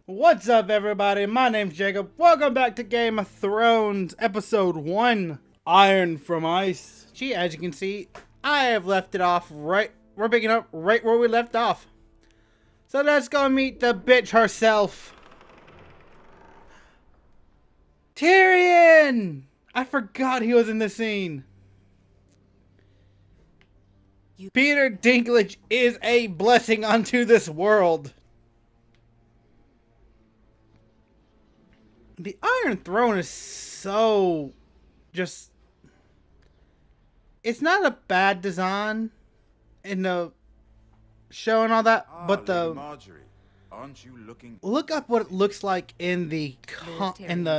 What's up, everybody? My name's Jacob. Welcome back to Game of Thrones, Episode 1, Iron from Ice. Gee, as you can see, I have left it off right... We're picking up right where we left off. So let's go meet the bitch herself. Tyrion! I forgot he was in the scene. Peter Dinklage is a blessing unto this world. The Iron Throne is so just... It's not a bad design in the show and all that, but Lady Marjorie, aren't you looking? look up what it looks like in the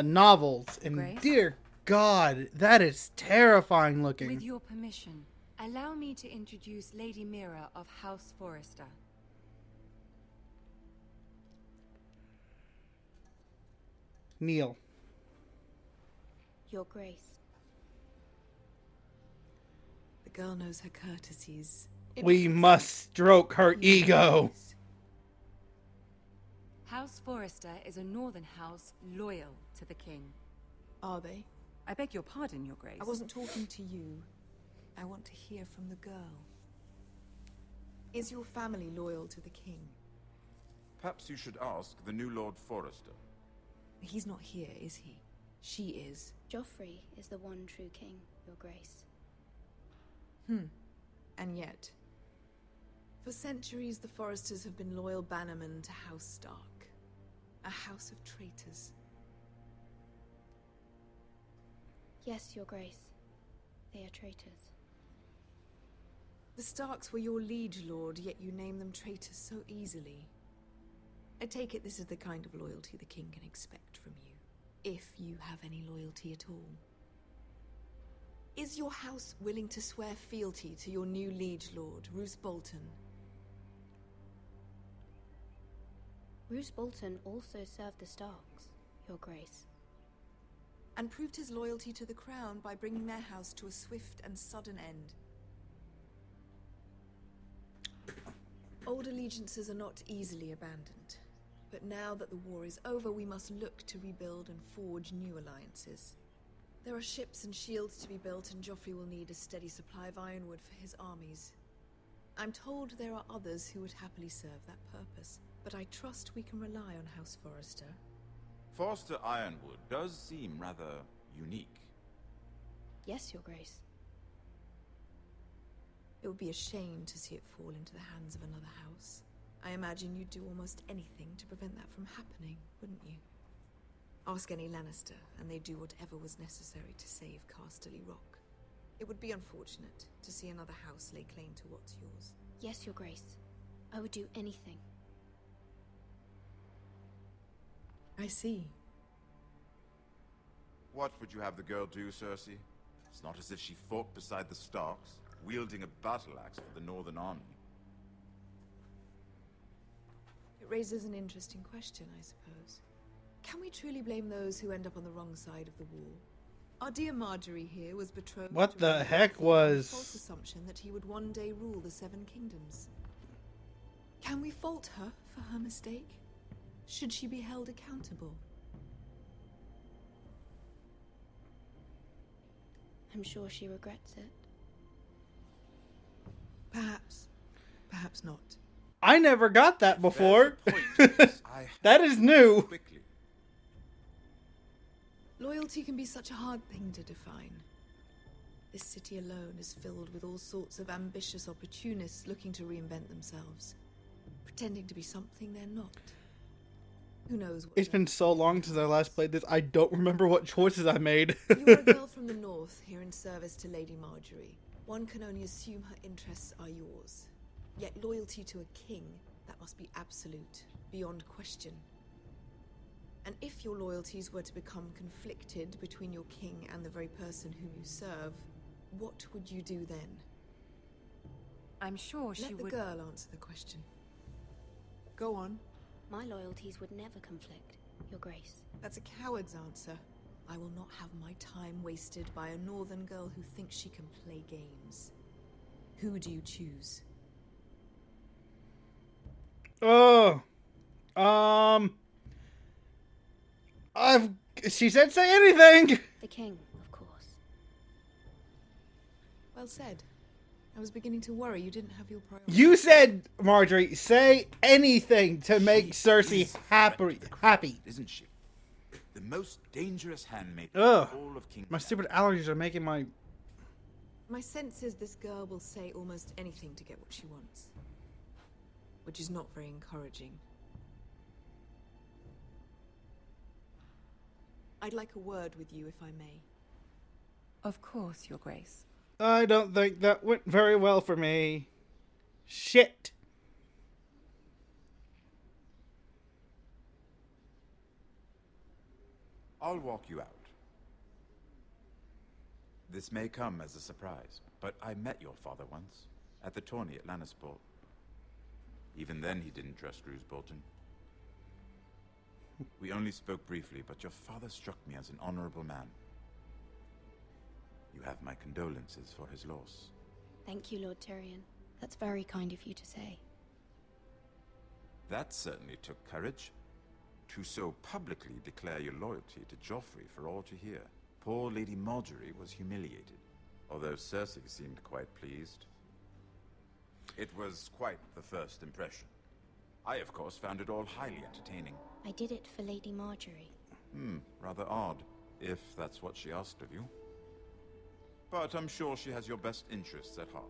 novels, and Grace? dear God, that is terrifying looking. With your permission, allow me to introduce Lady Mira of House Forrester. Neil. Your Grace. The girl knows her courtesies. We must stroke her ego. House Forrester is a northern house loyal to the king. Are they? I beg your pardon, Your Grace. I wasn't talking to you. I want to hear from the girl. Is your family loyal to the king? Perhaps you should ask the new Lord Forrester. He's not here, is he? She is. Joffrey is the one true king, Your Grace. And yet, for centuries the Forresters have been loyal bannermen to House Stark. A house of traitors. Yes, Your Grace. They are traitors. The Starks were your liege lord, yet you name them traitors so easily. I take it this is the kind of loyalty the king can expect from you, if you have any loyalty at all. Is your house willing to swear fealty to your new liege lord, Roose Bolton? Roose Bolton also served the Starks, Your Grace. And proved his loyalty to the crown by bringing their house to a swift and sudden end. Old allegiances are not easily abandoned. But now that the war is over, we must look to rebuild and forge new alliances. There are ships and shields to be built, and Joffrey will need a steady supply of ironwood for his armies. I'm told there are others who would happily serve that purpose, but I trust we can rely on House Forrester. Forrester Ironwood does seem rather unique. Yes, Your Grace. It would be a shame to see it fall into the hands of another house. I imagine you'd do almost anything to prevent that from happening, wouldn't you? Ask any Lannister, and they'd do whatever was necessary to save Casterly Rock. It would be unfortunate to see another house lay claim to what's yours. Yes, Your Grace. I would do anything. I see. What would you have the girl do, Cersei? It's not as if she fought beside the Starks, wielding a battle axe for the Northern Army. It raises an interesting question, I suppose. Can we truly blame those who end up on the wrong side of the war? Our dear Marjorie here was betrothed What to the Robert heck Baratheon on the was... false assumption that he would one day rule the Seven Kingdoms. Can we fault her for her mistake? Should she be held accountable? I'm sure she regrets it. Perhaps. Perhaps not. I never got that before. There's a point I That is new. quickly. Loyalty can be such a hard thing to define. This city alone is filled with all sorts of ambitious opportunists looking to reinvent themselves, pretending to be something they're not. Who knows what It's been so long since I last played this, I don't remember what choices I made. You're a girl from the north, here in service to Lady Marjorie. One can only assume her interests are yours. Yet loyalty to a king, that must be absolute, beyond question. And if your loyalties were to become conflicted between your king and the very person whom you serve, what would you do then? I'm sure she Let the would... girl answer the question. Go on. My loyalties would never conflict, Your Grace. That's a coward's answer. I will not have my time wasted by a northern girl who thinks she can play games. Who do you choose? Oh. She said say anything. The king, of course. Well said. I was beginning to worry you didn't have your priorities. You said, Marjorie, say anything to make Cersei Is a threat happy. to the crown, Happy. isn't she? The most dangerous handmaid Ugh. in all of King's My Landing. stupid allergies are making my. My sense is this girl will say almost anything to get what she wants. Which is not very encouraging. I'd like a word with you, if I may. Of course, Your Grace. I don't think that went very well for me. Shit. I'll walk you out. This may come as a surprise, but I met your father once, at the tourney at Lannisport. Even then he didn't trust Roose Bolton. We only spoke briefly, but your father struck me as an honorable man. You have my condolences for his loss. Thank you, Lord Tyrion. That's very kind of you to say. That certainly took courage. To so publicly declare your loyalty to Joffrey for all to hear. Poor Lady Marjorie was humiliated, although Cersei seemed quite pleased. It was quite the first impression. I, of course, found it all highly entertaining. I did it for Lady Marjorie. Rather odd, if that's what she asked of you. But I'm sure she has your best interests at heart.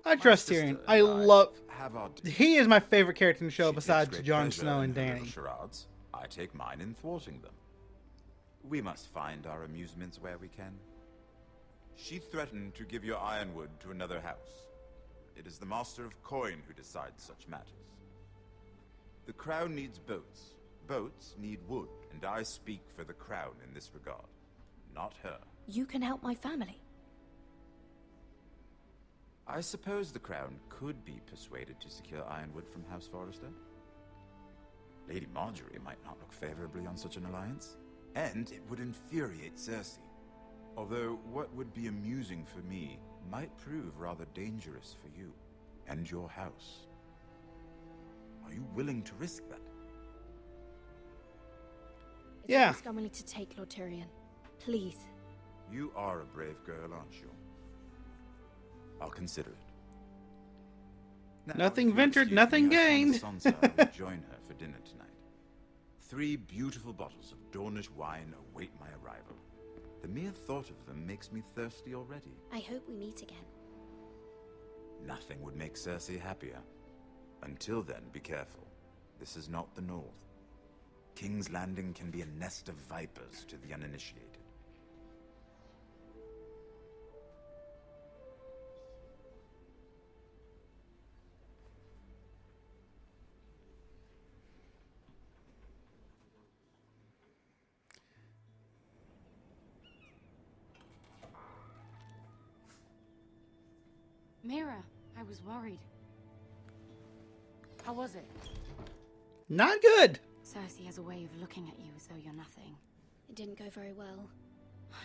I trust My sister Tyrion. and I love. have our He is my favorite character in the show She takes besides great Jon pleasure Snow in and her little Dany. charades. I take mine in thwarting them. We must find our amusements where we can. She threatened to give your ironwood to another house. It is the Master of Coin who decides such matters. The crown needs boats. Boats need wood, and I speak for the crown in this regard, not her. You can help my family. I suppose the crown could be persuaded to secure ironwood from House Forrester. Lady Marjorie might not look favorably on such an alliance, and it would infuriate Cersei. Although what would be amusing for me might prove rather dangerous for you and your house. Are you willing to risk that? It's Yeah. a risk I'm willing to take, Lord Tyrion. Please. You are a brave girl, aren't you? I'll consider it. Now, Nothing if you'll ventured, excuse nothing me, I gained. summon Sansa will join her for dinner tonight. 3 beautiful bottles of Dornish wine await my arrival. The mere thought of them makes me thirsty already. I hope we meet again. Nothing would make Cersei happier. Until then, be careful. This is not the North. King's Landing can be a nest of vipers to the uninitiated. Mira, I was worried. How was it? Not good. Cersei has a way of looking at you as though you're nothing. It didn't go very well.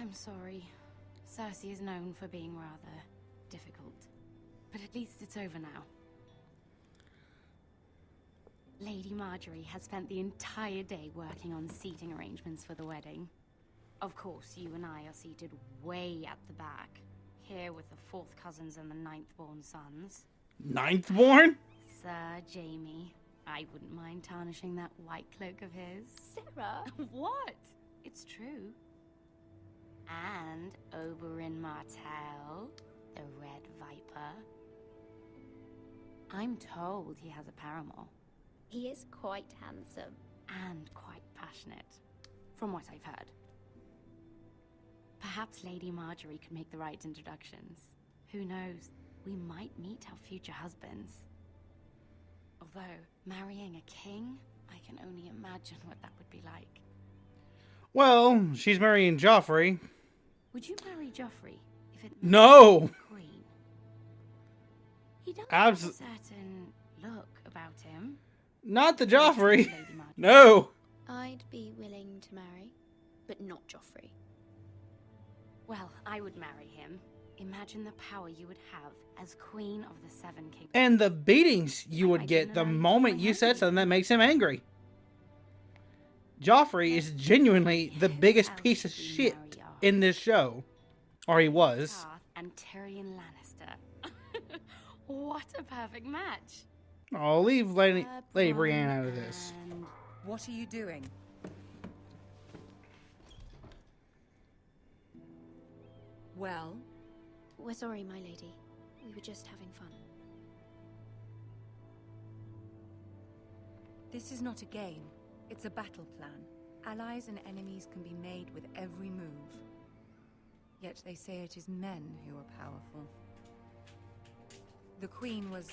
I'm sorry. Cersei is known for being rather difficult. But at least it's over now. Lady Marjorie has spent the entire day working on seating arrangements for the wedding. Of course, you and I are seated way at the back, here with the 4th cousins and the 9th-born sons. 9th-born? Sir Jamie, I wouldn't mind tarnishing that white cloak of his. Sarah! What? It's true. And Oberyn Martell, the Red Viper. I'm told he has a paramour. He is quite handsome. And quite passionate, from what I've heard. Perhaps Lady Marjorie could make the right introductions. Who knows? We might meet our future husbands. Although, marrying a king, I can only imagine what that would be like. Well, she's marrying Joffrey. Would you marry Joffrey if it meant No! the Queen? He does Abs- have a certain look about him. Not the Joffrey. Lady Marjorie. No. I'd be willing to marry, but not Joffrey. Well, I would marry him. Imagine the power you would have as Queen of the Seven Kingdoms. And the beatings you I would might get even the allow you to moment join you her said team. something that makes him angry. Joffrey is genuinely the biggest else piece of should we shit marry off? in this show. Or he was. Tarth and Tyrion Lannister. What a perfect match. Oh, leave Lady Bron Brienne out of this. and What are you doing? Well, We're sorry, my lady. We were just having fun. this is not a game. It's a battle plan. Allies and enemies can be made with every move. Yet they say it is men who are powerful. The Queen was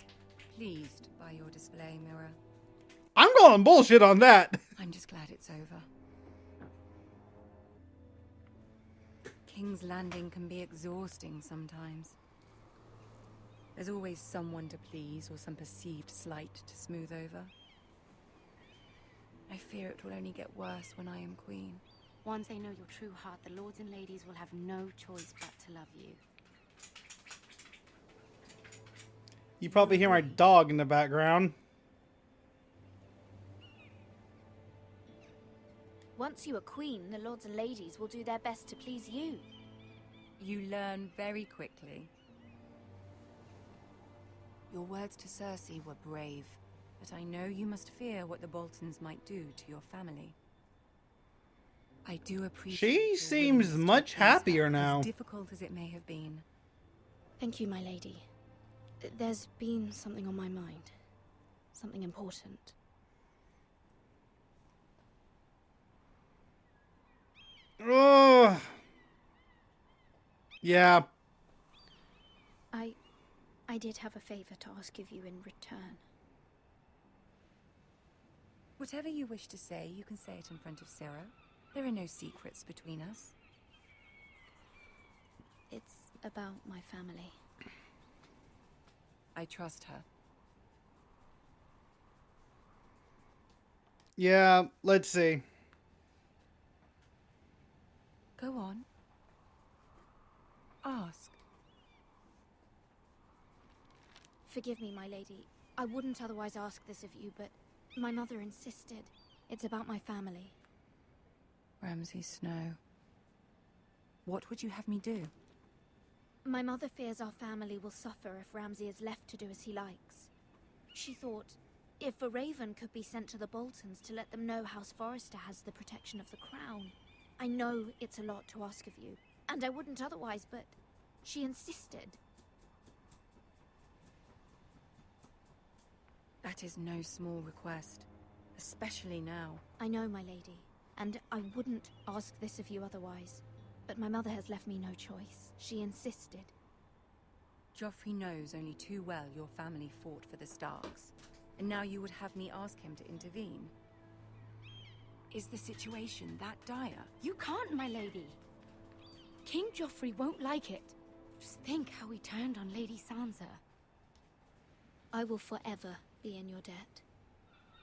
pleased by your display, Mira. I'm calling bullshit on that. I'm just glad it's over. King's Landing can be exhausting sometimes. There's always someone to please or some perceived slight to smooth over. I fear it will only get worse when I am queen. once they know your true heart, the lords and ladies will have no choice but to love you. You probably hear my dog in the background. Once you are queen, the lords and ladies will do their best to please you. You learn very quickly. Your words to Cersei were brave, but I know you must fear what the Boltons might do to your family. I do appreciate She your seems willingness to much please her, happier now. as difficult as it may have been. Thank you, my lady. There's been something on my mind. Something important. Ugh. Yeah. I did have a favor to ask of you in return. Whatever you wish to say, you can say it in front of Sarah. There are no secrets between us. It's about my family. I trust her. Yeah, let's see. Go on. Ask. Forgive me, my lady. I wouldn't otherwise ask this of you, but my mother insisted. It's about my family. Ramsay Snow. What would you have me do? My mother fears our family will suffer if Ramsay is left to do as he likes. She thought, if a raven could be sent to the Boltons to let them know House Forrester has the protection of the crown. I know it's a lot to ask of you, and I wouldn't otherwise, but she insisted. That is no small request, especially now. I know, my lady, and I wouldn't ask this of you otherwise. But my mother has left me no choice. She insisted. Joffrey knows only too well your family fought for the Starks, and now you would have me ask him to intervene. Is the situation that dire? You can't, my lady. King Joffrey won't like it. Just think how he turned on Lady Sansa. I will forever be in your debt.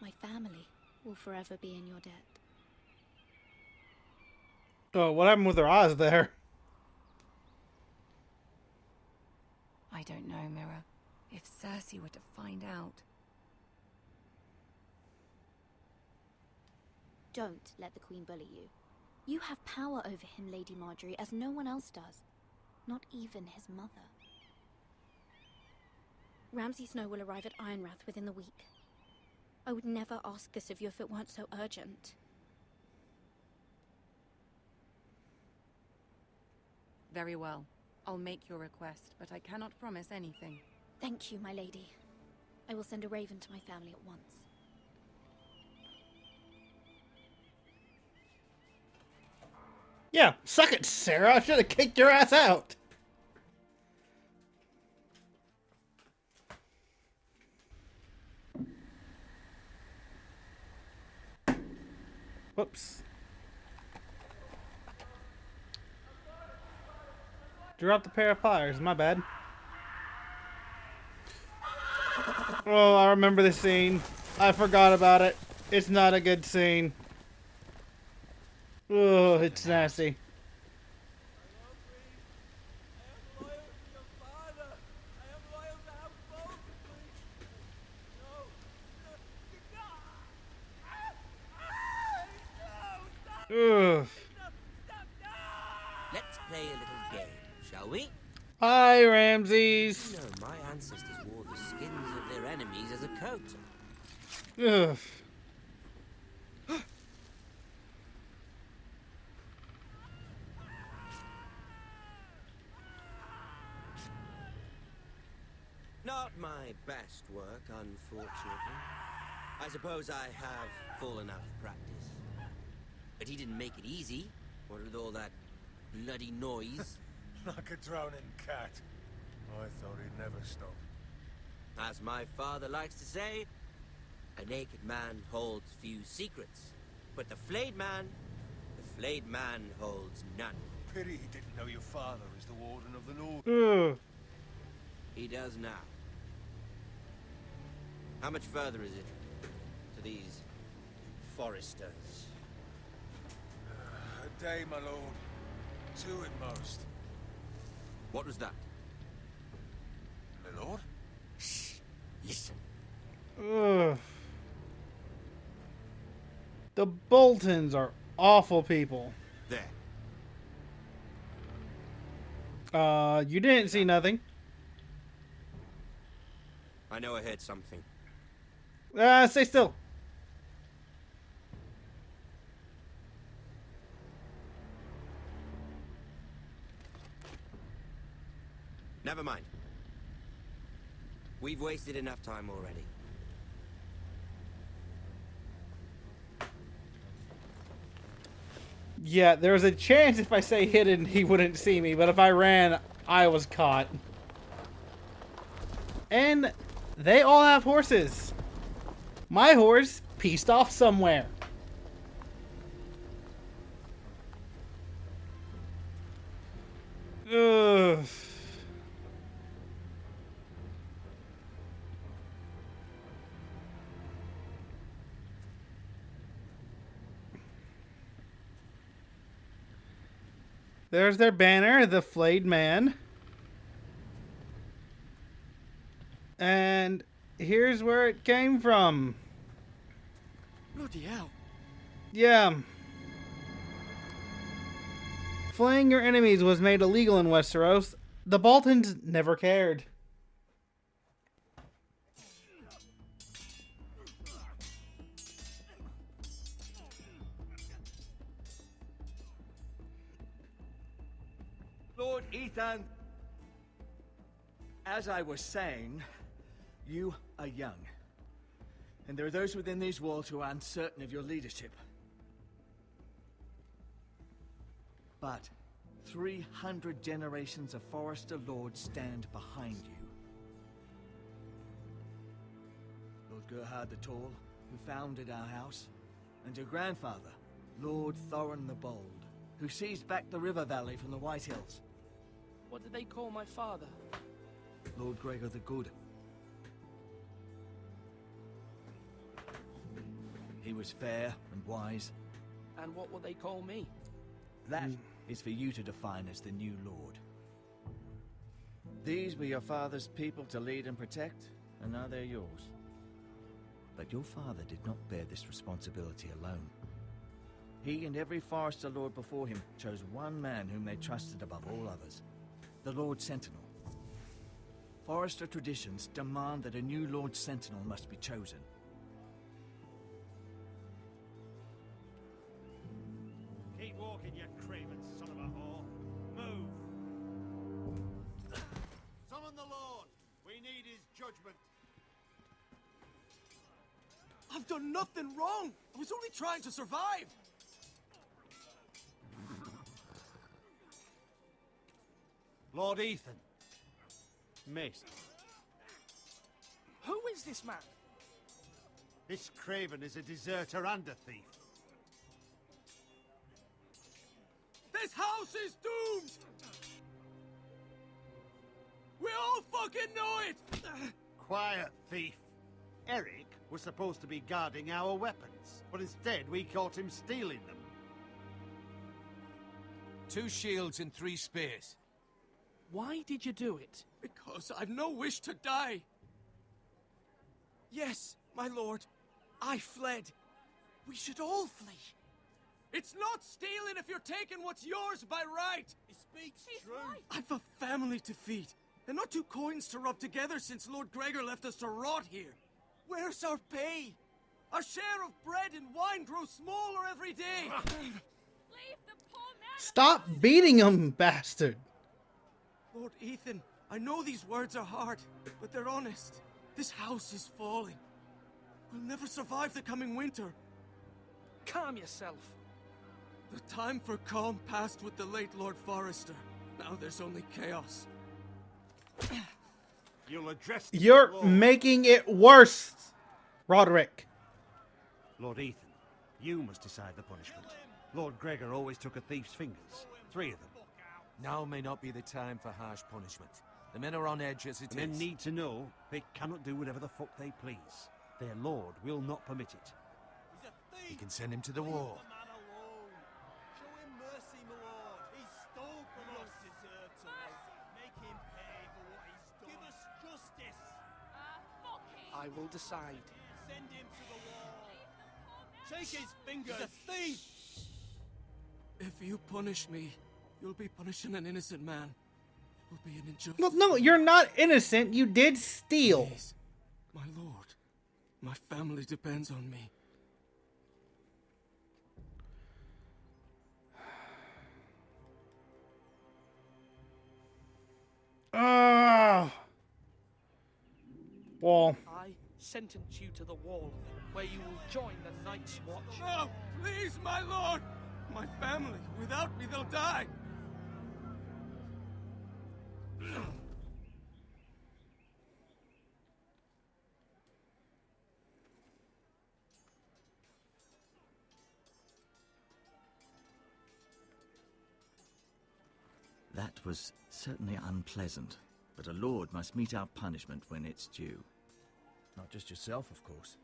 My family will forever be in your debt. Oh, what happened with her eyes there? I don't know, Mira. If Cersei were to find out... Don't let the Queen bully you. You have power over him, Lady Marjorie, as no one else does. Not even his mother. Ramsay Snow will arrive at Ironrath within the week. I would never ask this of you if it weren't so urgent. Very well. I'll make your request, but I cannot promise anything. Thank you, my lady. I will send a raven to my family at once. Yeah, suck it, Sarah. I should have kicked your ass out. Whoops. Dropped a pair of pliers. My bad. Oh, I remember this scene. I forgot about it. It's not a good scene. Oh, it's nasty. play a little game, shall we? Hi, Ramses. You know, my ancestors wore the skins of their enemies as a coat. Ugh. Not my best work, unfortunately. I suppose I have full enough practice. But he didn't make it easy, what with all that bloody noise. Like a drowning cat. I thought he'd never stop. As my father likes to say, a naked man holds few secrets. But the flayed man holds none. Pity he didn't know your father is the Warden of the North. Ugh. He does now. How much further is it to these foresters? A day, my lord. 2 at most. What was that? My lord? Shh! Listen. Ugh. The Boltons are awful people. There. You didn't see nothing. I know I heard something. Stay still. Never mind. We've wasted enough time already. Yeah, there was a chance if I say hidden, he wouldn't see me, but if I ran, I was caught. And they all have horses. My horse pieced off somewhere. Ugh. There's their banner, the flayed man. And here's where it came from. Bloody hell. Yeah. Flaying your enemies was made illegal in Westeros. The Boltons never cared. Lord Ethan, as I was saying, you are young. And there are those within these walls who are uncertain of your leadership. But 300 generations of Forester Lords stand behind you. Lord Gerhard the Tall, who founded our house, and your grandfather, Lord Thorin the Bold, who seized back the river valley from the White Hills. What did they call my father? Lord Gregor the Good. He was fair and wise. And what will they call me? That is for you to define as the new lord. These were your father's people to lead and protect, and now they're yours. But your father did not bear this responsibility alone. He and every Forester Lord before him chose one man whom they trusted above all others, the Lord Sentinel. Forester traditions demand that a new Lord Sentinel must be chosen. Keep walking, you craven son of a whore. Move. Summon the Lord. We need his judgment. I've done nothing wrong! I was only trying to survive! Lord Ethan. Missed. Who is this man? This craven is a deserter and a thief. This house is doomed! We all fucking know it! Quiet, thief. Eric was supposed to be guarding our weapons, but instead we caught him stealing them. 2 shields and 3 spears. Why did you do it? Because I've no wish to die. Yes, my lord, I fled. We should all flee. It's not stealing if you're taking what's yours by right. He speaks true. I've a family to feed, and not two coins to rub together since Lord Gregor left us to rot here. Where's our pay? Our share of bread and wine grows smaller every day. Stop beating him, bastard. Lord Ethan, I know these words are hard, but they're honest. This house is falling. We'll never survive the coming winter. Calm yourself. The time for calm passed with the late Lord Forrester. Now there's only chaos. You'll address the You're Lord. making it worse, Roderick. Lord Ethan, you must decide the punishment. Lord Gregor always took a thief's fingers. 3 of them. Now may not be the time for harsh punishment. The men are on edge as it The men is. need to know they cannot do whatever the fuck they please. Their lord will not permit it. You can send him to the wall. Show him mercy, my lord. He stole from us. Deserve to make him pay for what he's done. Give us justice. I will decide. Send him to the wall. Take his fingers. He's a thief. If you punish me, you'll be punishing an innocent man. It will be an injustice. Well, no, you're not innocent. You did steal. Please, my lord, my family depends on me. Well, I sentence you to the wall, where you will join the Night's Watch. No, please, my lord. My family, without me, they'll die. That was certainly unpleasant, but a lord must mete out punishment when it's due. Not just yourself, of course.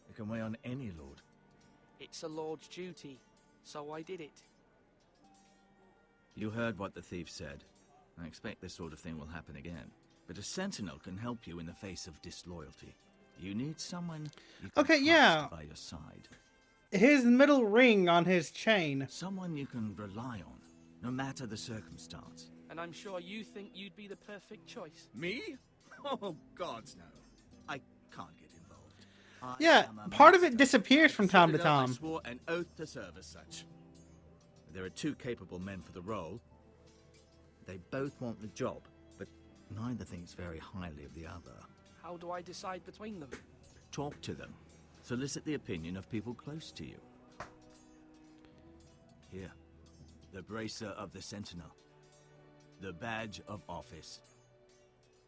It can weigh on any lord. It's a lord's duty, so I did it. You heard what the thief said. I expect this sort of thing will happen again. But a sentinel can help you in the face of disloyalty. You need someone you can Okay, trust yeah. by your side. his middle ring on his chain. Someone you can rely on, no matter the circumstance. And I'm sure you think you'd be the perfect choice. Me? Oh, gods no. I can't get involved. I Yeah, am a part of it master. disappears from time to Citadel, I time. swore an oath to serve as such. There are two capable men for the role. They both want the job, but neither thinks very highly of the other. How do I decide between them? Talk to them. Solicit the opinion of people close to you. Here, the bracer of the Sentinel. The badge of office.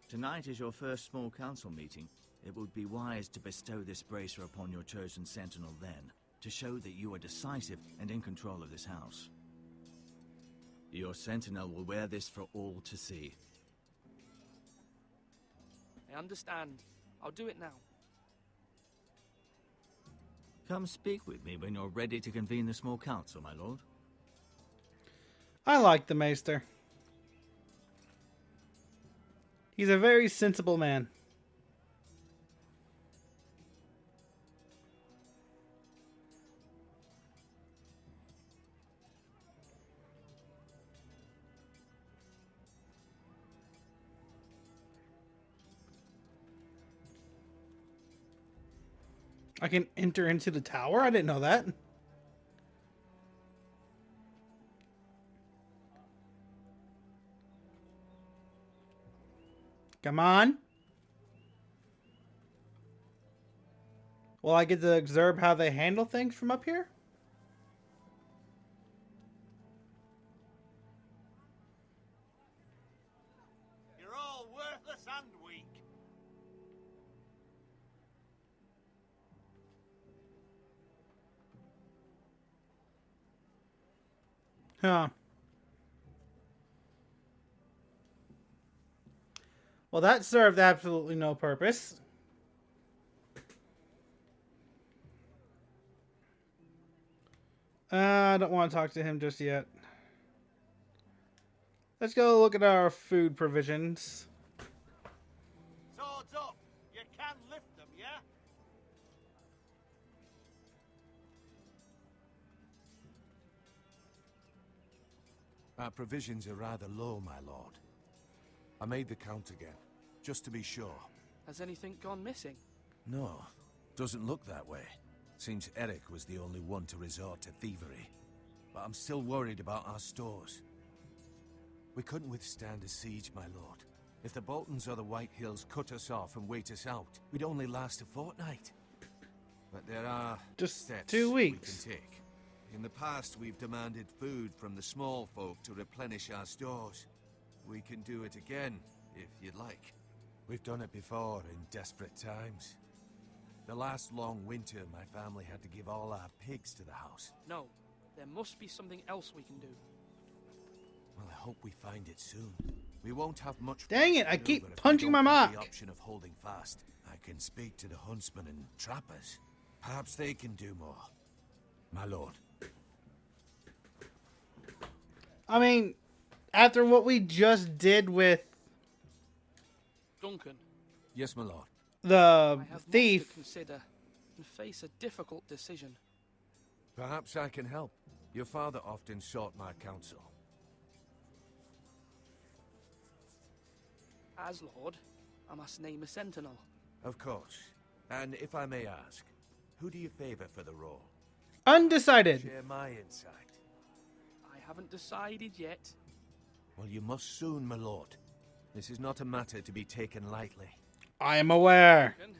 Tonight is your first small council meeting. It would be wise to bestow this bracer upon your chosen Sentinel then, to show that you are decisive and in control of this house. Your Sentinel will wear this for all to see. I understand. I'll do it now. Come speak with me when you're ready to convene the small council, my lord. I like the Maester. He's a very sensible man. I can enter into the tower? I didn't know that. Come on. Will I get to observe how they handle things from up here? You're all worthless and weak. Huh. Well, that served absolutely no purpose. I don't want to talk to him just yet. Let's go look at our food provisions. Swords up. You can lift them, yeah? Our provisions are rather low, my lord. I made the count again, just to be sure. Has anything gone missing? No, doesn't look that way. Seems Eric was the only one to resort to thievery. But I'm still worried about our stores. We couldn't withstand a siege, my lord. If the Boltons or the White Hills cut us off and wait us out, we'd only last a fortnight. But there are Just steps 2 weeks. we can take. In the past, we've demanded food from the small folk to replenish our stores. We can do it again, if you'd like. We've done it before in desperate times. The last long winter, my family had to give all our pigs to the house. No, there must be something else we can do. Well, I hope we find it soon. We won't have much. Dang it, I to do, keep but if we punching don't my have mic. The option of holding fast. I can speak to the huntsmen and trappers. Perhaps they can do more. My lord. I mean, after what we just did with Duncan, Yes, my lord. the I have thief, much to consider and face a difficult decision. Perhaps I can help. Your father often sought my counsel. As Lord, I must name a sentinel. Of course. And if I may ask, who do you favor for the role? undecided. Share my insight. I haven't decided yet. Well, you must soon, my lord. This is not a matter to be taken lightly. I am aware. Duncan,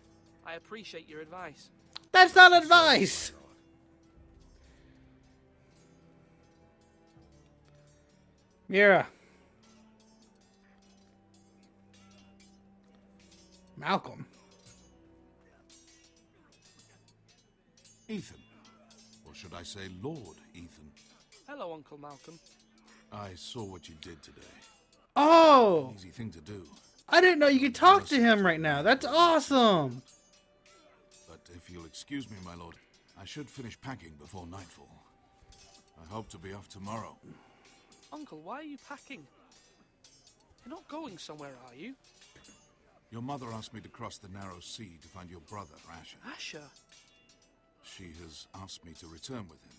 I appreciate your advice. That's not advice. Mira. Malcolm. Ethan. Or should I say Lord Ethan? Hello, Uncle Malcolm. I saw what you did today. Oh, Easy thing to do. I didn't know you could talk to him right now. That's awesome. But if you'll excuse me, my lord, I should finish packing before nightfall. I hope to be off tomorrow. Uncle, why are you packing? You're not going somewhere, are you? Your mother asked me to cross the narrow sea to find your brother, Asher. Asher? She has asked me to return with him,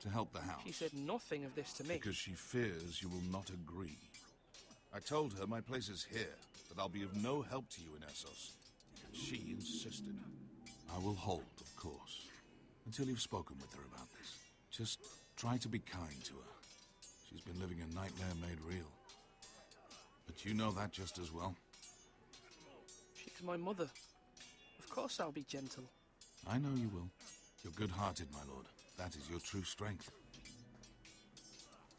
to help the house. She said nothing of this to me. Because she fears you will not agree. I told her my place is here, that I'll be of no help to you in Essos. She insisted. I will hold, of course, until you've spoken with her about this. Just try to be kind to her. She's been living a nightmare made real. But you know that just as well. She's my mother. Of course I'll be gentle. I know you will. You're good-hearted, my lord. That is your true strength.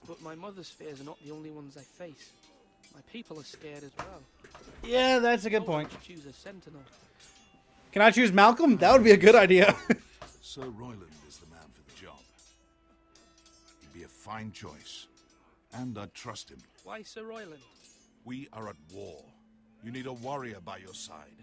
But my mother's fears are not the only ones I face. My people are scared as well. Yeah, that's a good Oh, point. let's choose a sentinel. Can I choose Malcolm? That would be a good idea. Sir Royland is the man for the job. He'd be a fine choice. And I'd trust him. Why Sir Royland? We are at war. You need a warrior by your side.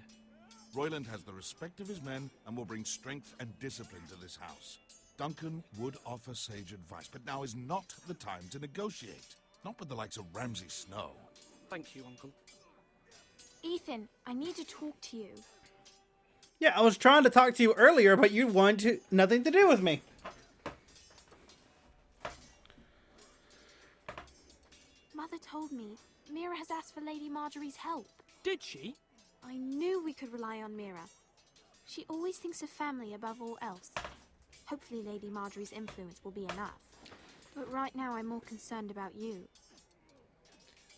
Royland has the respect of his men and will bring strength and discipline to this house. Duncan would offer sage advice, but now is not the time to negotiate. Not with the likes of Ramsay Snow. Thank you, Uncle. Ethan, I need to talk to you. Yeah, I was trying to talk to you earlier, but you wanted nothing to do with me. Mother told me Mira has asked for Lady Marjorie's help. Did she? I knew we could rely on Mira. She always thinks of family above all else. Hopefully Lady Marjorie's influence will be enough. But right now I'm more concerned about you.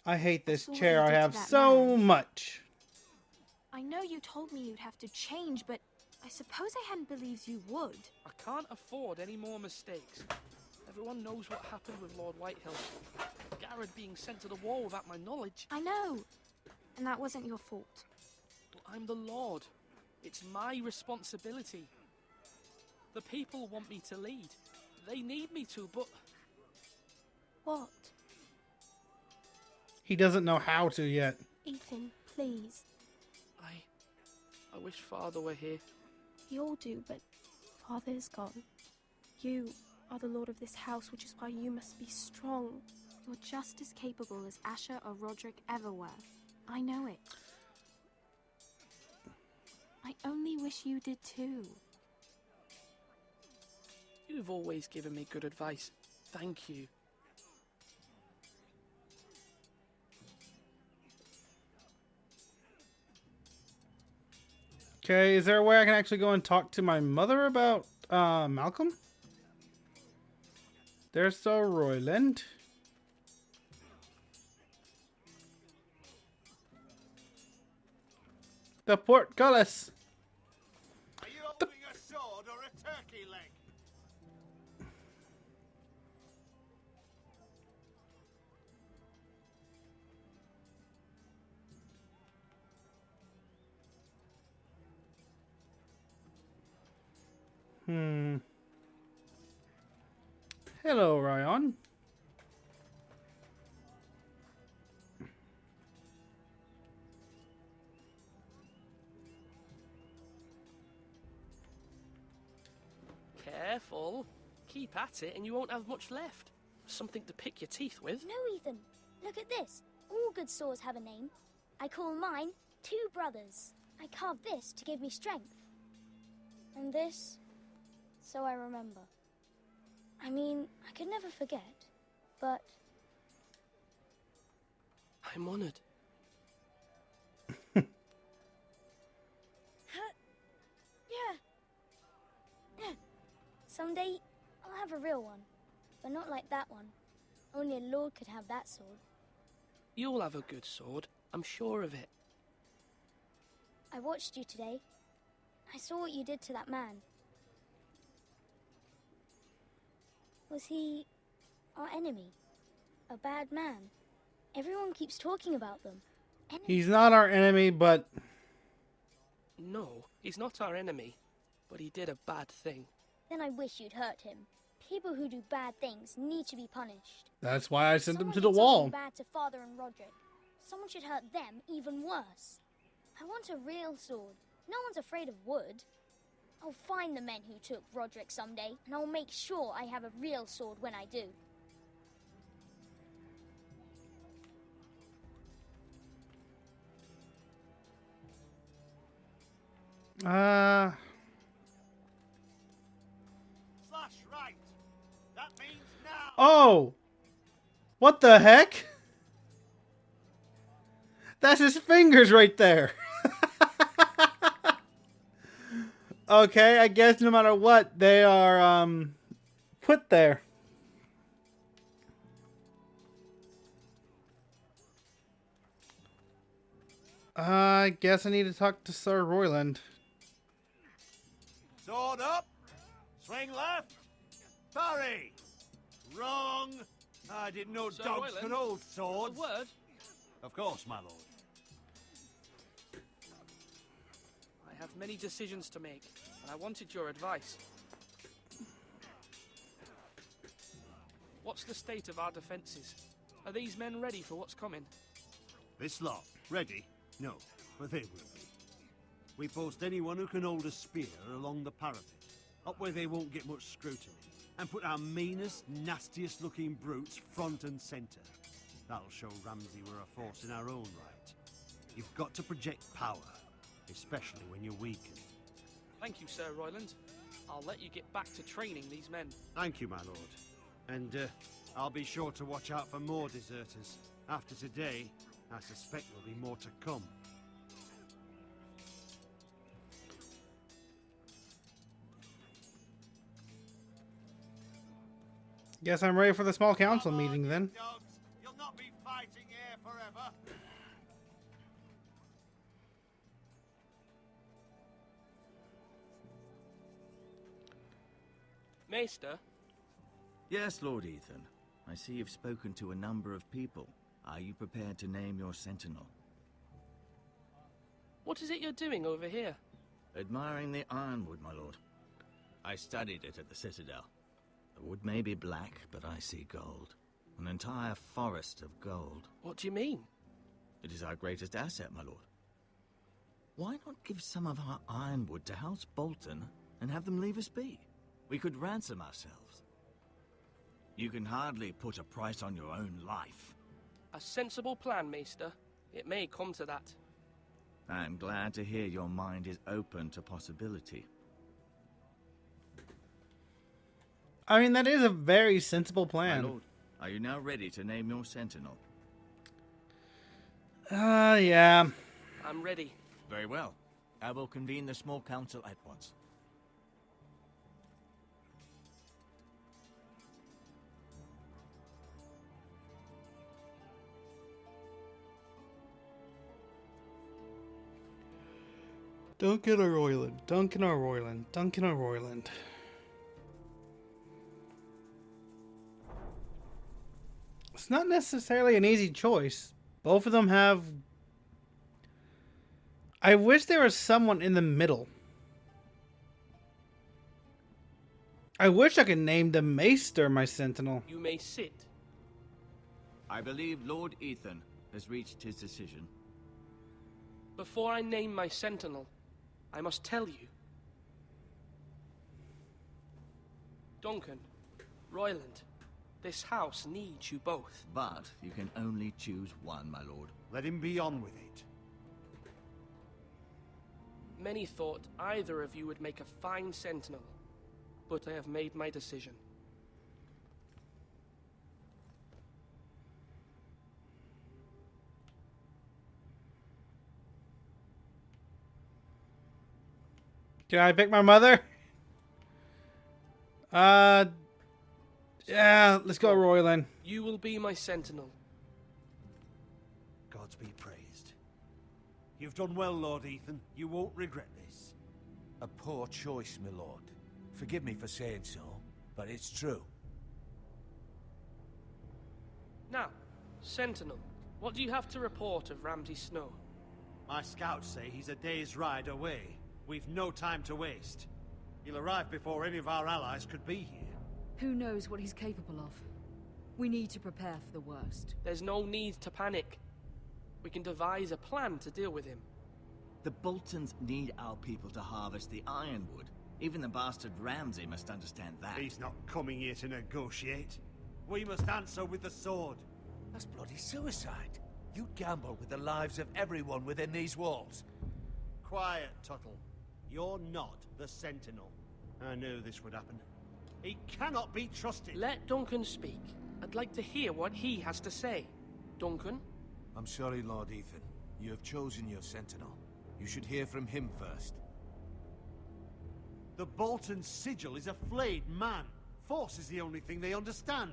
I hate this Saw what chair you I did to have that so man. much. I know you told me you'd have to change, but I suppose I hadn't believed you would. I can't afford any more mistakes. Everyone knows what happened with Lord Whitehill. Garrett being sent to the war without my knowledge. I know. And that wasn't your fault. But I'm the Lord. It's my responsibility. The people want me to lead. They need me to, but... What? He doesn't know how to yet. Ethan, please. I wish Father were here. We all do, but Father is gone. You are the lord of this house, which is why you must be strong. You're just as capable as Asher or Roderick ever were. I know it. I only wish you did too. You've always given me good advice. Thank you. Okay, is there a way I can actually go and talk to my mother about Malcolm? There's Sir Royland. The portcullis. Are you holding a sword or a turkey leg? Hello, Ryan. Careful. Keep at it and you won't have much left. Something to pick your teeth with. No, Ethan. Look at this. All good swords have a name. I call mine Two Brothers. I carved this to give me strength. And this, so I remember. I mean, I could never forget, but... I'm honored. Yeah. Someday, I'll have a real one. But not like that one. Only a lord could have that sword. You'll have a good sword. I'm sure of it. I watched you today. I saw what you did to that man. Was he our enemy? A bad man? Everyone keeps talking about them. He's not our enemy, but... No, he's not our enemy. But he did a bad thing. Then I wish you'd hurt him. People who do bad things need to be punished. That's why I sent them Someone to the did wall. something bad to Father and Roderick. Someone should hurt them even worse. I want a real sword. No one's afraid of wood. I'll find the men who took Roderick someday, and I'll make sure I have a real sword when I do. Slash right. That means now. Oh! What the heck? That's his fingers right there. Okay, I guess no matter what, they are put there. I guess I need to talk to Sir Royland. Sword up. Swing left. Parry. Wrong. I didn't know Sir dogs Royland, could hold swords. A word? Of course, my lord. I have many decisions to make, and I wanted your advice. What's the state of our defences? Are these men ready for what's coming? This lot, ready? No, but they will be. We post anyone who can hold a spear along the parapet, up where they won't get much scrutiny, and put our meanest, nastiest looking brutes front and centre. That'll show Ramsay we're a force in our own right. You've got to project power, especially when you're weakened. Thank you, Sir Royland. I'll let you get back to training these men. Thank you, my lord. And I'll be sure to watch out for more deserters. After today, I suspect there'll be more to come. Guess I'm ready for the small council meeting then. Dogs, you'll not be fighting here forever. Maester? Yes, Lord Ethan. I see you've spoken to a number of people. Are you prepared to name your sentinel? What is it you're doing over here? Admiring the ironwood, my lord. I studied it at the Citadel. The wood may be black, but I see gold. An entire forest of gold. What do you mean? It is our greatest asset, my lord. Why not give some of our ironwood to House Bolton and have them leave us be? We could ransom ourselves. You can hardly put a price on your own life. A sensible plan, Maester. It may come to that. I'm glad to hear your mind is open to possibility. I mean, that is a very sensible My plan. lord, are you now ready to name your sentinel? Yeah. I'm ready. Very well. I will convene the small council at once. Duncan or Royland? Duncan or Royland? Duncan or Royland? It's not necessarily an easy choice. Both of them have... I wish there was someone in the middle. I wish I could name the Maester my sentinel. You may sit. I believe Lord Ethan has reached his decision. Before I name my sentinel, I must tell you. Duncan, Royland, this house needs you both. But you can only choose one, my lord. Let him be on with it. Many thought either of you would make a fine sentinel, but I have made my decision. Can I pick my mother? Yeah, let's go Royland. You will be my sentinel. Gods be praised. You've done well, Lord Ethan. You won't regret this. A poor choice, my lord. Forgive me for saying so, but it's true. Now, sentinel, what do you have to report of Ramsay Snow? My scouts say he's a day's ride away. We've no time to waste. He'll arrive before any of our allies could be here. Who knows what he's capable of? We need to prepare for the worst. There's no need to panic. We can devise a plan to deal with him. The Boltons need our people to harvest the ironwood. Even the bastard Ramsay must understand that. He's not coming here to negotiate. We must answer with the sword. That's bloody suicide. You gamble with the lives of everyone within these walls. Quiet, Tuttle. You're not the Sentinel. I knew this would happen. He cannot be trusted. Let Duncan speak. I'd like to hear what he has to say. Duncan? I'm sorry, Lord Ethan. You have chosen your sentinel. You should hear from him first. The Bolton sigil is a flayed man. Force is the only thing they understand.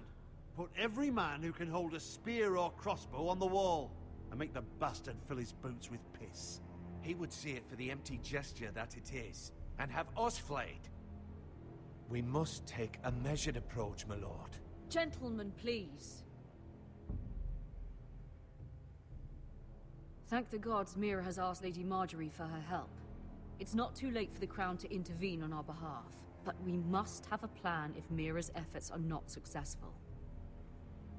Put every man who can hold a spear or crossbow on the wall, and make the bastard fill his boots with piss. He would see it for the empty gesture that it is, and have us flayed. We must take a measured approach, my lord. Gentlemen, please. Thank the gods Mira has asked Lady Marjorie for her help. It's not too late for the Crown to intervene on our behalf, but we must have a plan if Mira's efforts are not successful.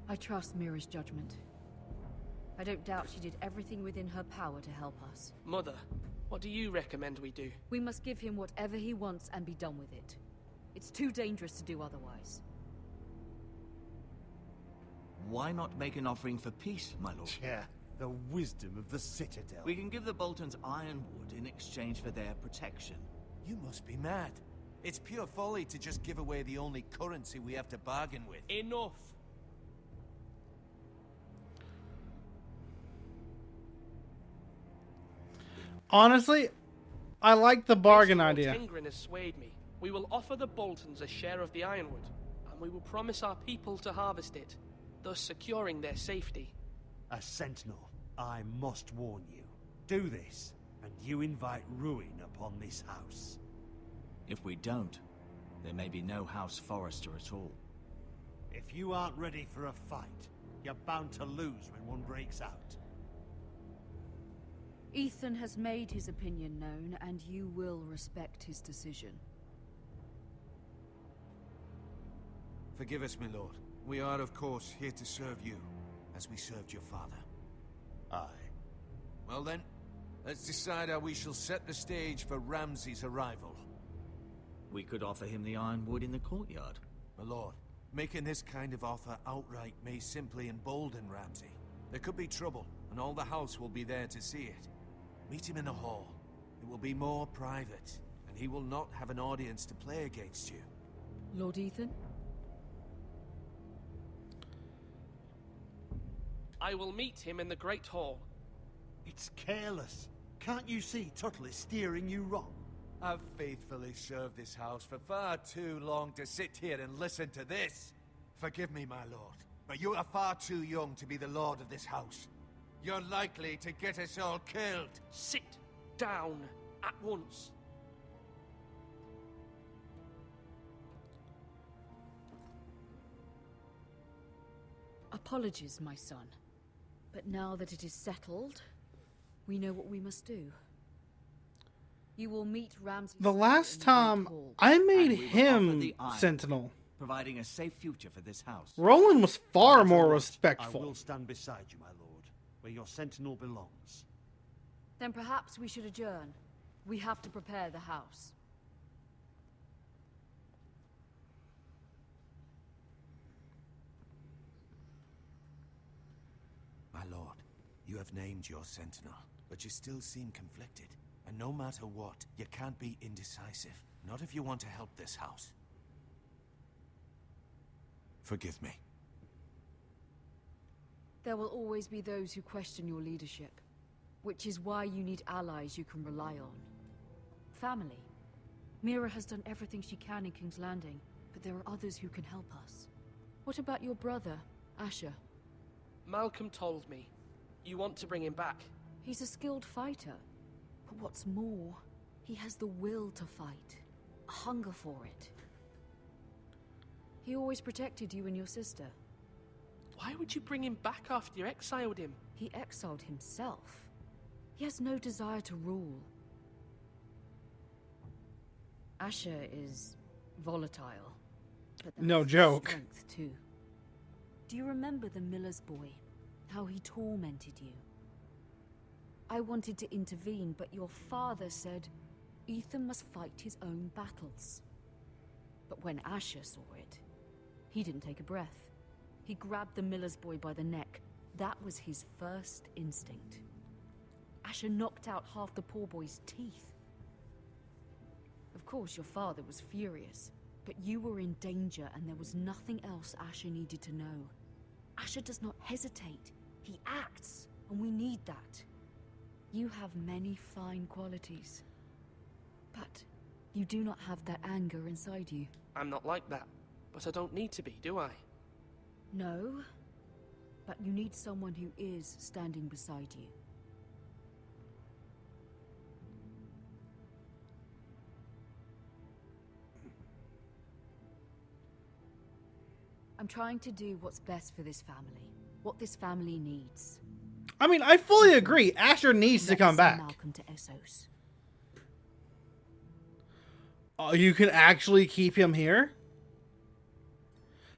I trust Mira's judgment. I don't doubt she did everything within her power to help us. Mother, what do you recommend we do? We must give him whatever he wants and be done with it. It's too dangerous to do otherwise. Why not make an offering for peace, my lord? Yeah, the wisdom of the Citadel. We can give the Boltons ironwood in exchange for their protection. You must be mad. It's pure folly to just give away the only currency we have to bargain with. Enough! Honestly, I like the bargain idea. Tingrin has swayed me. We will offer the Boltons a share of the ironwood, and we will promise our people to harvest it, thus securing their safety. A sentinel, I must warn you. Do this, and you invite ruin upon this house. If we don't, there may be no House Forrester at all. If you aren't ready for a fight, you're bound to lose when one breaks out. Ethan has made his opinion known, and you will respect his decision. Forgive us, my lord. We are, of course, here to serve you, as we served your father. Aye. Well then, let's decide how we shall set the stage for Ramsay's arrival. We could offer him the ironwood in the courtyard. My lord, making this kind of offer outright may simply embolden Ramsay. There could be trouble, and all the house will be there to see it. Meet him in the hall. It will be more private, and he will not have an audience to play against you. Lord Ethan? I will meet him in the Great Hall. It's careless. Can't you see Tuttle is steering you wrong? I've faithfully served this house for far too long to sit here and listen to this. Forgive me, my lord, but you are far too young to be the lord of this house. You're likely to get us all killed. Sit down at once. Apologies, my son. But now that it is settled, we know what we must do. You will meet Ramsay. The last time I made him Sentinel, providing a safe future for this house. Roland was far more I respectful. will stand beside you, my lord, where your sentinel belongs. Then perhaps we should adjourn. We have to prepare the house. My lord, you have named your sentinel, but you still seem conflicted. And no matter what, you can't be indecisive. Not if you want to help this house. Forgive me. There will always be those who question your leadership, which is why you need allies you can rely on. Family. Mira has done everything she can in King's Landing, but there are others who can help us. What about your brother, Asher? Malcolm told me. You want to bring him back. He's a skilled fighter. But what's more, he has the will to fight. A hunger for it. He always protected you and your sister. Why would you bring him back after you exiled him? He exiled himself. He has no desire to rule. Asher is volatile. But No joke. Strength too. Do you remember the miller's boy? How he tormented you? I wanted to intervene, but your father said Ethan must fight his own battles. But when Asher saw it, he didn't take a breath. He grabbed the miller's boy by the neck. That was his first instinct. Asher knocked out half the poor boy's teeth. Of course, your father was furious, but you were in danger and there was nothing else Asher needed to know. Asher does not hesitate. He acts, and we need that. You have many fine qualities, but you do not have that anger inside you. I'm not like that, but I don't need to be, do I? No, but you need someone who is standing beside you. I'm trying to do what's best for this family, what this family needs. I mean, I fully agree. Asher needs to come back. Malcolm to Essos. Oh, you can actually keep him here?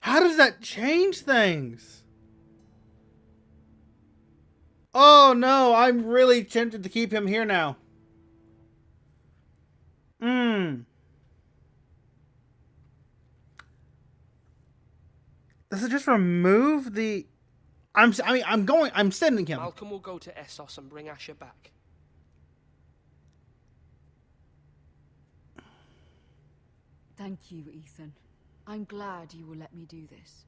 How does that change things? Oh no, I'm really tempted to keep him here now. Does it just remove the... I'm sending him. Malcolm will go to Essos and bring Asher back. Thank you, Ethan. I'm glad you will let me do this.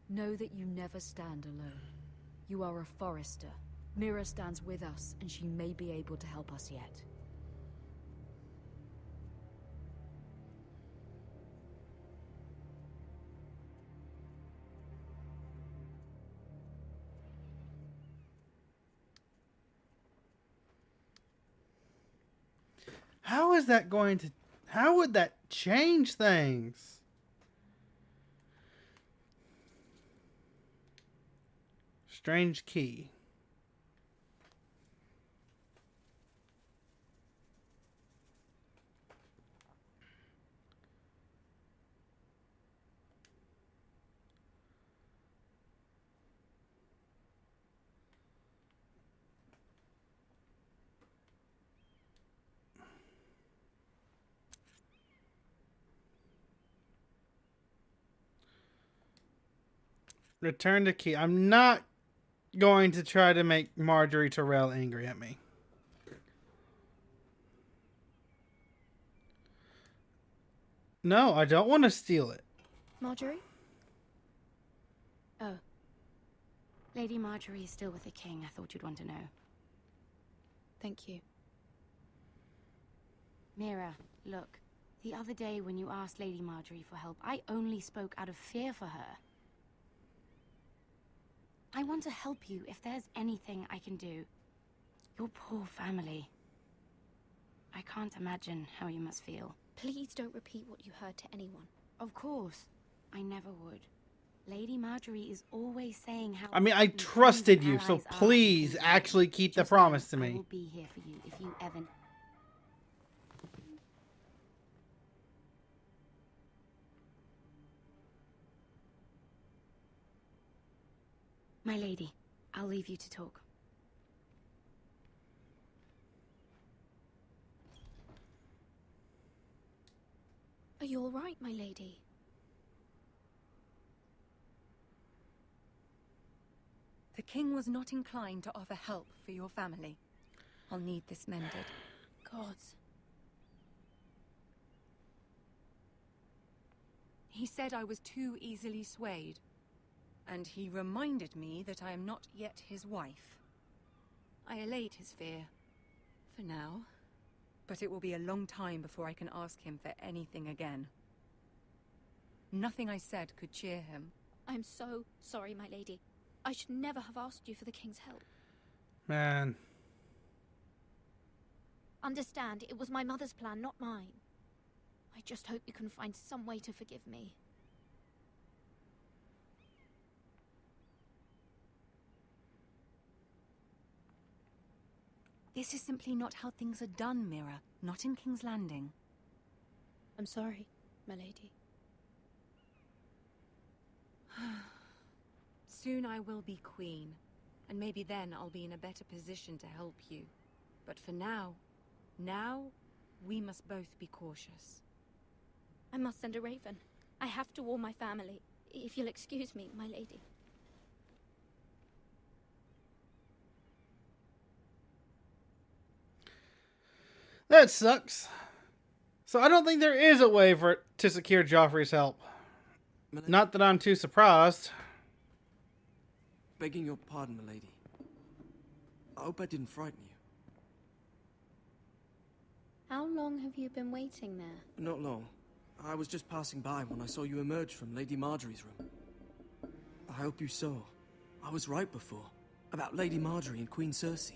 Know that you never stand alone. You are a Forester. Mira stands with us, and she may be able to help us yet. How is that going to... How would that change things? Strange key. Return to key. I'm not going to try to make Marjorie Tyrell angry at me. No, I don't want to steal it. Marjorie? Oh. Lady Marjorie is still with the king. I thought you'd want to know. Thank you. Mira, look. The other day when you asked Lady Marjorie for help, I only spoke out of fear for her. I want to help you if there's anything I can do. Your poor family. I can't imagine how you must feel. Please don't repeat what you heard to anyone. Of course. I never would. Lady Marjorie is always saying how... I mean, I trusted you, so please actually keep the promise to I me. will be here for you if you ever... My lady, I'll leave you to talk. Are you all right, my lady? The king was not inclined to offer help for your family. I'll need this mended. Gods. He said I was too easily swayed. And he reminded me that I am not yet his wife. I allayed his fear. For now. But it will be a long time before I can ask him for anything again. Nothing I said could cheer him. I'm so sorry, my lady. I should never have asked you for the king's help. Man. Understand, it was my mother's plan, not mine. I just hope you can find some way to forgive me. This is simply not how things are done, Mira. Not in King's Landing. I'm sorry, my lady. Soon I will be queen, and maybe then I'll be in a better position to help you. But for now, we must both be cautious. I must send a raven. I have to warn my family. If you'll excuse me, my lady. That sucks. So I don't think there is a way for it to secure Joffrey's help. Not that I'm too surprised. Begging your pardon, milady. I hope I didn't frighten you. How long have you been waiting there? Not long. I was just passing by when I saw you emerge from Lady Marjorie's room. I hope you saw. I was right before. About Lady Marjorie and Queen Cersei.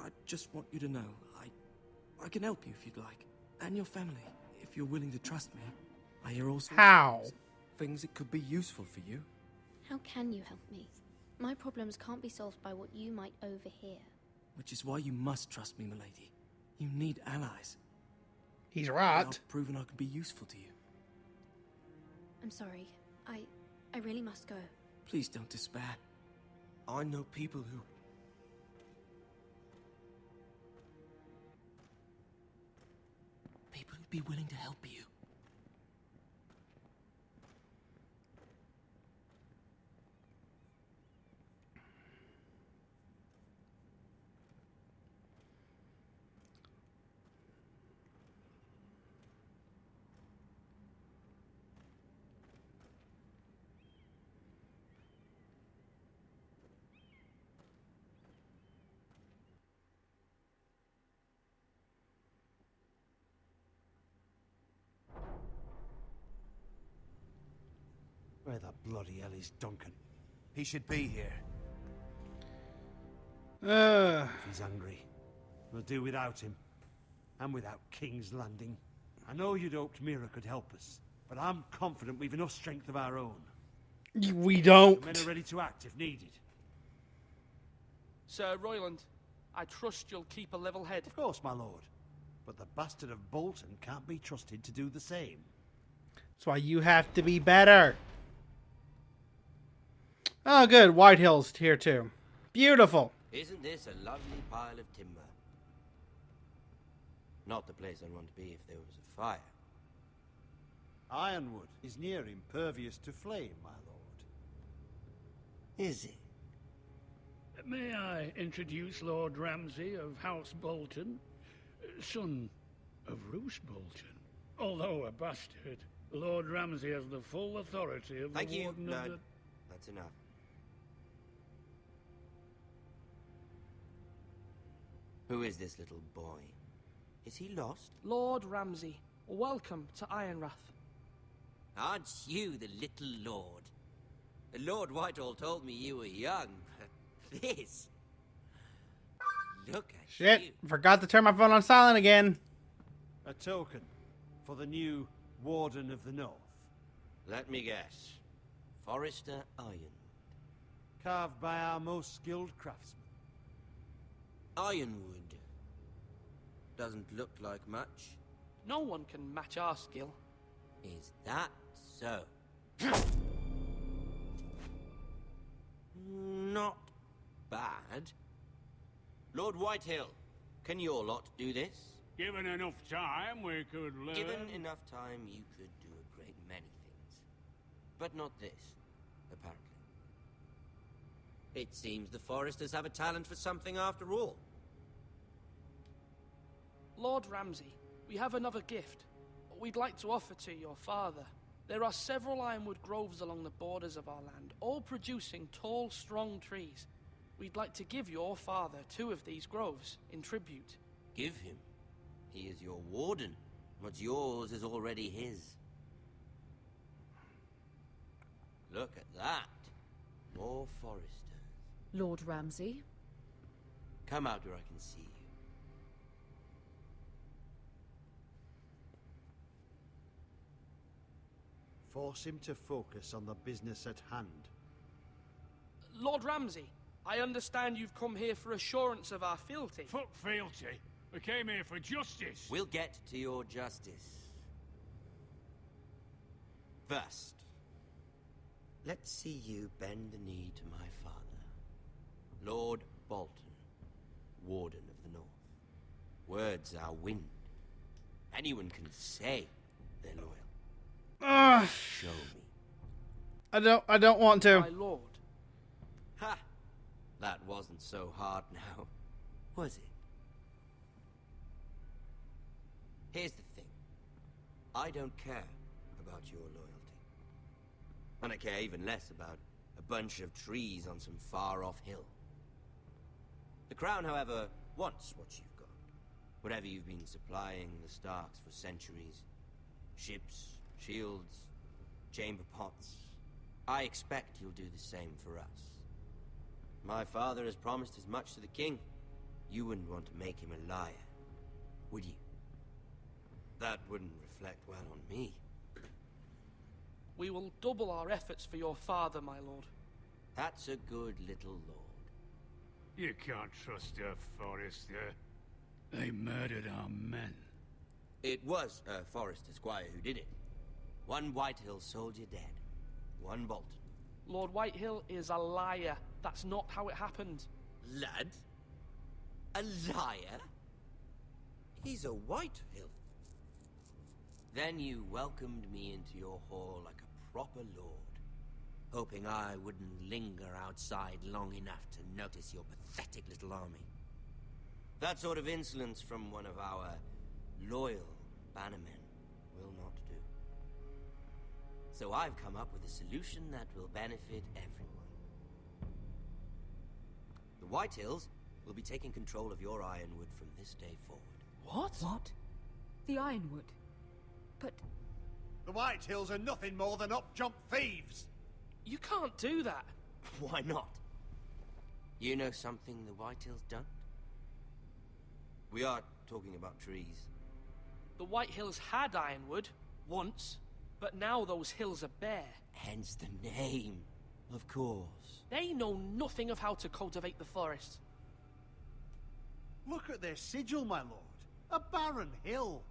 I just want you to know, I can help you if you'd like. And your family, if you're willing to trust me. I hear all sorts How? of things that could be useful for you. How can you help me? My problems can't be solved by what you might overhear. Which is why you must trust me, milady. You need allies. He's right. I've proven I can be useful to you. I'm sorry. I really must go. Please don't despair. I know people who'd be willing to help you. Where the bloody hell is Duncan? He should be here. If he's hungry, we'll do without him. And without King's Landing. I know you'd hoped Mira could help us, but I'm confident we've enough strength of our own. We don't. The men are ready to act if needed. Sir Royland, I trust you'll keep a level head. Of course, my lord. But the bastard of Bolton can't be trusted to do the same. That's why you have to be better. Oh, good. White Hill's here, too. Beautiful. Isn't this a lovely pile of timber? Not the place I'd want to be if there was a fire. Ironwood is near impervious to flame, my lord. Is it? May I introduce Lord Ramsay of House Bolton, son of Roose Bolton. Although a bastard, Lord Ramsay has the full authority of the Warden of the... That's enough. Who is this little boy? Is he lost? Lord Ramsay, welcome to Ironrath. Aren't you the little lord? Lord Whitehall told me you were young, but this... Look at Shit, you. forgot to turn my phone on silent again. A token for the new Warden of the North. Let me guess. Forrester Ironwood. Carved by our most skilled craftsmen. Ironwood. Doesn't look like much. No one can match our skill. Is that so? Not bad. Lord Whitehill, can your lot do this? Given enough time, we could learn. Given enough time, you could do a great many things. But not this, apparently. It seems the Foresters have a talent for something after all. Lord Ramsay, we have another gift. We'd like to offer to your father. There are several ironwood groves along the borders of our land, all producing tall, strong trees. We'd like to give your father 2 of these groves in tribute. Give him. He is your warden. What's yours is already his. Look at that. More Foresters. Lord Ramsay? Come out where I can see you. Force him to focus on the business at hand. Lord Ramsay, I understand you've come here for assurance of our fealty. Fuck fealty. We came here for justice. We'll get to your justice. First, let's see you bend the knee to my father, Lord Bolton, Warden of the North. Words are wind. Anyone can say they're loyal. Show me. I don't want to. My lord. Ha! That wasn't so hard now, was it? Here's the thing. I don't care about your loyalty. And I care even less about a bunch of trees on some far-off hill. The Crown, however, wants what you've got. Whatever you've been supplying the Starks for centuries. Ships, shields, chamber pots. I expect you'll do the same for us. My father has promised as much to the king. You wouldn't want to make him a liar, would you? That wouldn't reflect well on me. We will double our efforts for your father, my lord. That's a good little lord. You can't trust a Forester. They murdered our men. It was a Forester squire who did it. One Whitehill soldier dead. One Bolton. Lord Whitehill is a liar. That's not how it happened. Lad? A liar? He's a Whitehill. Then you welcomed me into your hall like a proper lord, hoping I wouldn't linger outside long enough to notice your pathetic little army. That sort of insolence from one of our loyal bannermen will not do. So I've come up with a solution that will benefit everyone. The Whitehills will be taking control of your ironwood from this day forward. What? What? The Ironwood? But... The Whitehills are nothing more than up-jump thieves! You can't do that. Why not? You know something the Whitehills don't? We are talking about trees. The Whitehills had ironwood, once, but now those hills are bare. Hence the name, of course. They know nothing of how to cultivate the forest. Look at their sigil, my lord. A barren hill.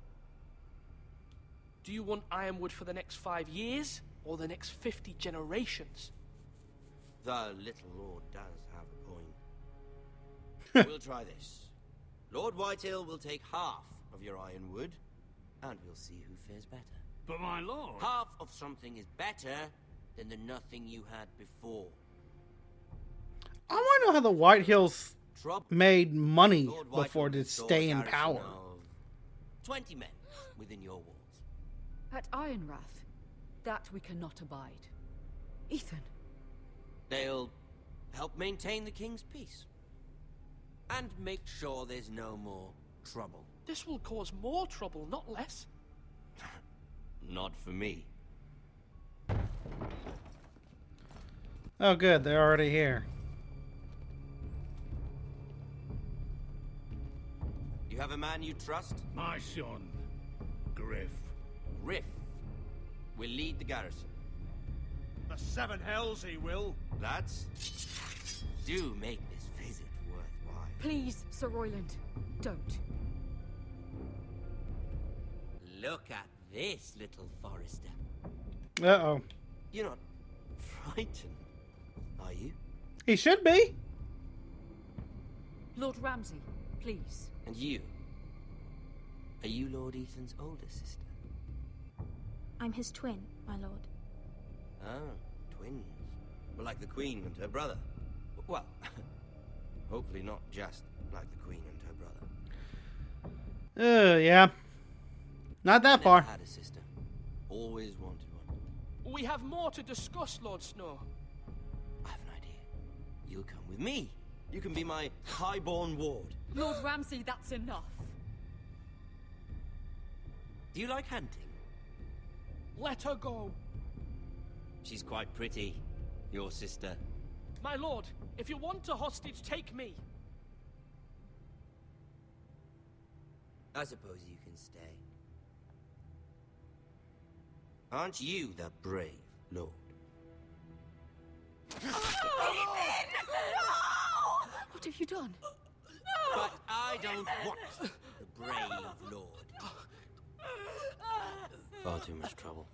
Do you want ironwood for the next 5 years, or the next 50 generations? The little lord does have a point. We'll try this. Lord Whitehill will take half of your ironwood, and we'll see who fares better. But my lord... Half of something is better than the nothing you had before. I want to know how the Whitehills made money Lord before Whitehill to installed stay a in garrison power. of 20 men within your walls. At Ironrath, that we cannot abide. Ethan. They'll help maintain the king's peace. And make sure there's no more trouble. This will cause more trouble, not less. Not for me. Oh, good. They're already here. You have a man you trust? My son, Griff. Griff will lead the garrison. The seven hells he will. Lads, do make this visit worthwhile. Please, Sir Royland, don't. Look at this, little Forester. Uh-oh. You're not frightened, are you? He should be. Lord Ramsay, please. And you? Are you Lord Ethan's older sister? I'm his twin, my lord. Ah, twins. Well, like the Queen and her brother. Well, hopefully not just like the Queen and her brother. Yeah. Not that far. Never had a sister. Always wanted one. We have more to discuss, Lord Snow. I have an idea. You'll come with me. You can be my highborn ward. Lord Ramsay, that's enough. Do you like hunting? Let her go. She's quite pretty, your sister. My lord, if you want a hostage, take me. I suppose you can stay. Aren't you the brave lord? What have you done? But I don't want the brave lord. Far too much trouble.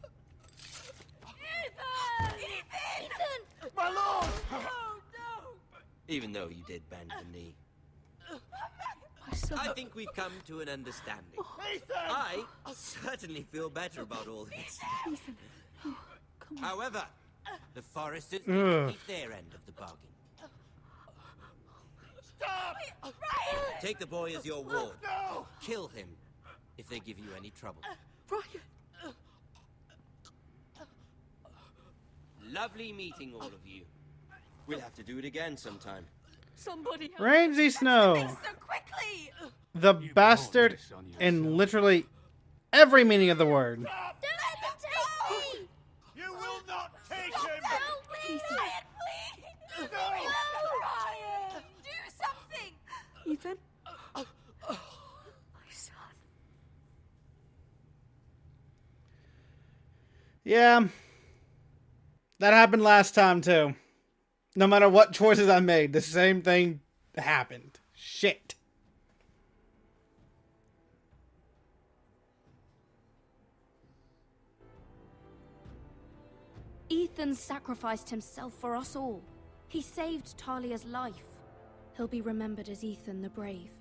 Ethan! My lord! Oh, no! Even though you did bend the knee. My son. I think we've come to an understanding. Ethan! I certainly feel better about all this. Ethan. Oh, come on. However, the Foresters need to keep their end of the bargain. Stop! Ryan! Take the boy as your ward. No! Kill him if they give you any trouble. Ryan. Lovely meeting all of you. We'll have to do it again sometime. Somebody help. Ramsay Snow. So quickly! The bastard in literally every meaning of the word. Don't let him take me! You will not take Stop, him! help me! Ryan, please! No! Ryan! Do something! Ethan. My son. Yeah. That happened last time too. No matter what choices I made, the same thing happened. Shit. Ethan sacrificed himself for us all. He saved Talia's life. He'll be remembered as Ethan the Brave.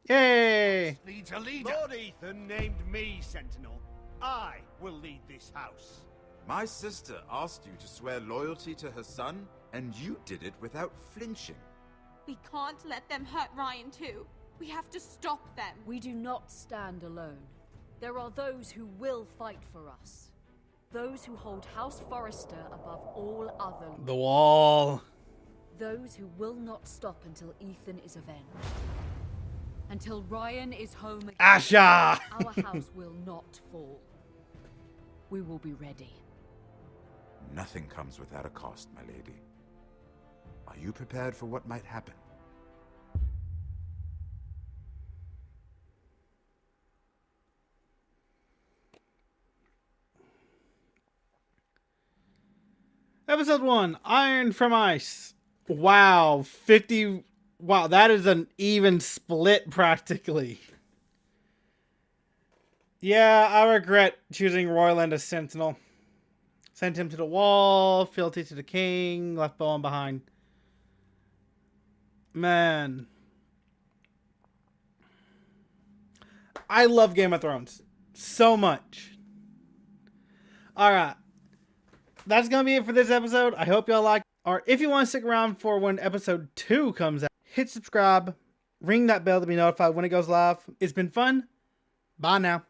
Yay! Needs a leader. Lord Ethan named me Sentinel. I will lead this house. My sister asked you to swear loyalty to her son, and you did it without flinching. We can't let them hurt Ryan too. We have to stop them. We do not stand alone. There are those who will fight for us. Those who hold House Forrester above all other. The wall. Those who will not stop until Ethan is avenged. Until Ryan is home again. Asha! Our house will not fall. We will be ready. Nothing comes without a cost, my lady. Are you prepared for what might happen? Episode 1, Iron from Ice. Wow, 50... Wow, that is an even split, practically. Yeah, I regret choosing Royland as Sentinel. Sent him to the wall, fealty to the king, left Bowen behind. Man. I love Game of Thrones so much. Alright. That's going to be it for this episode. I hope y'all liked it. Or if you want to stick around for when episode 2 comes out, hit subscribe, ring that bell to be notified when it goes live. It's been fun. Bye now.